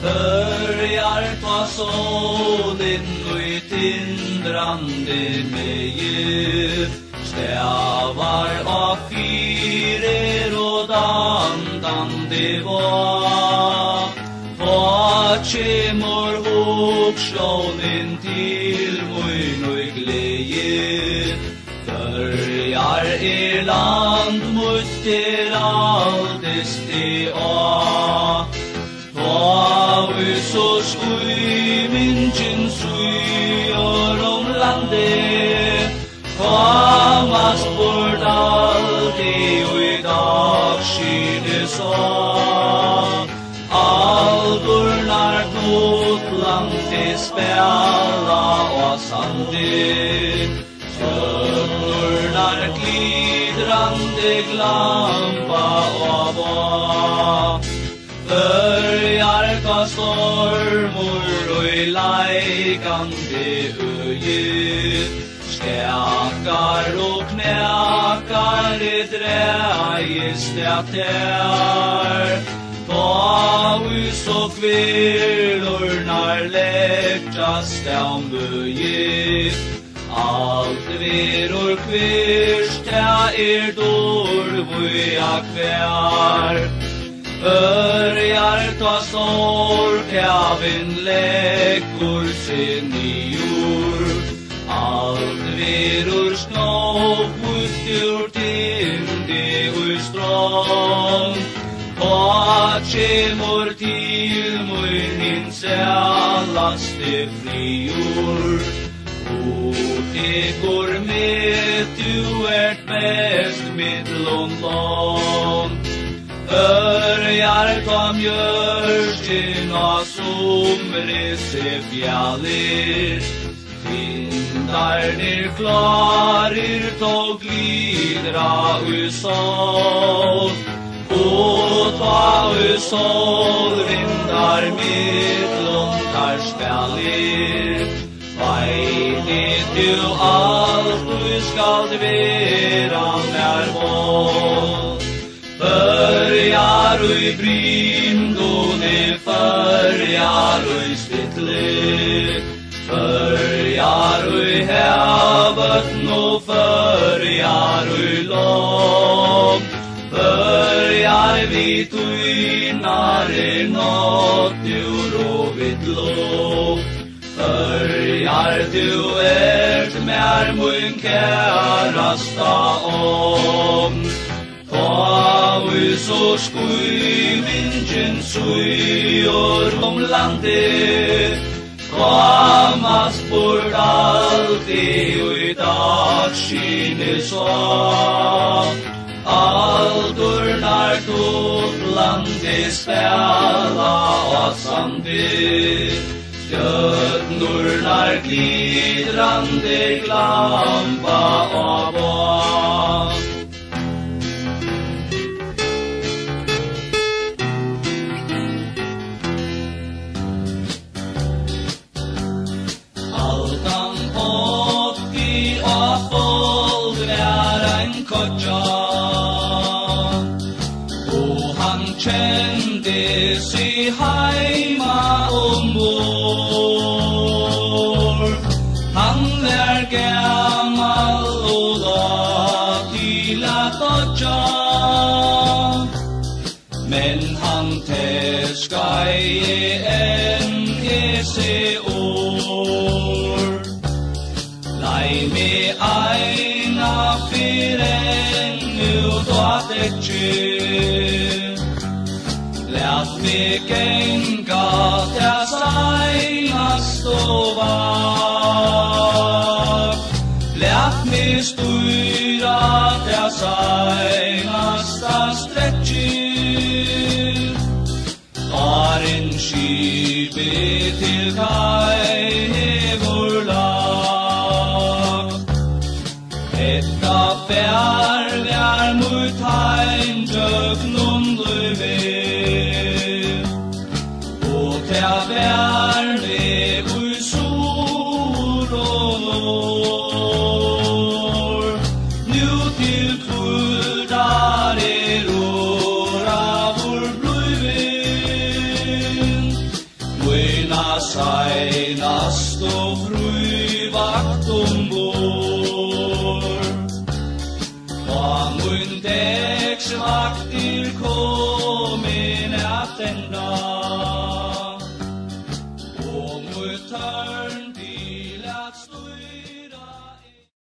börjar ta solen och i tindrande meje, stävar av fyrer och dandande var. Vad kemur hugslånen till mun och glädje, börjar land mutter alldeles det av. Vad så skymingen suger landet, kommas bort alltid och i dag skines av. Aldurnar Gotlandet spela och sandet, stjärnorna glidrande glampa och var. Börjar ta stormor och i lejkande öje, skakar och knäkar i dräjestet där. Paus och kvirlornar lättast om böje, allt veror kvirsta dårvuja kvär. Börjar ta storkaven läckor sin i jord, allt veror snåput ur tinde och strång. Vad kemur till munin sällaste frior, och det går med du mest mittlång. Börjar ta mjörsten av somrese fjallir, tindar ner klarir tog glidra ur sol. Och ta solvindar mittlåntar spjallir, vet du allt du skall vera när mål. Börjar i brindone, förjar i spittle, förjar i havet och förjar i lång. Börjar vi tuinare nåt ur och vid lov. Börjar du mer mun kärasta om. Paus och skymingen suger landet, kommas bort alltid och i dag skines av. Aldurnar Gotlandet spela och sandet, stjärnorna glidrande glampa och var. Altan oppi och folkvär en kodja, kände sig heima ombord. Han var gammal och la till att dodja, men han täskar en ese år. Lej med eina fyren ut och lät mig gänga där senast och var. Lät mig styra där senasta stretchen. Har en skipet till kaj vår lag. Etta färgar mot hein dögnum löve. Jag bär med ur sol och norr. Nu till kuldar rår av vår blöven. komin er den dag.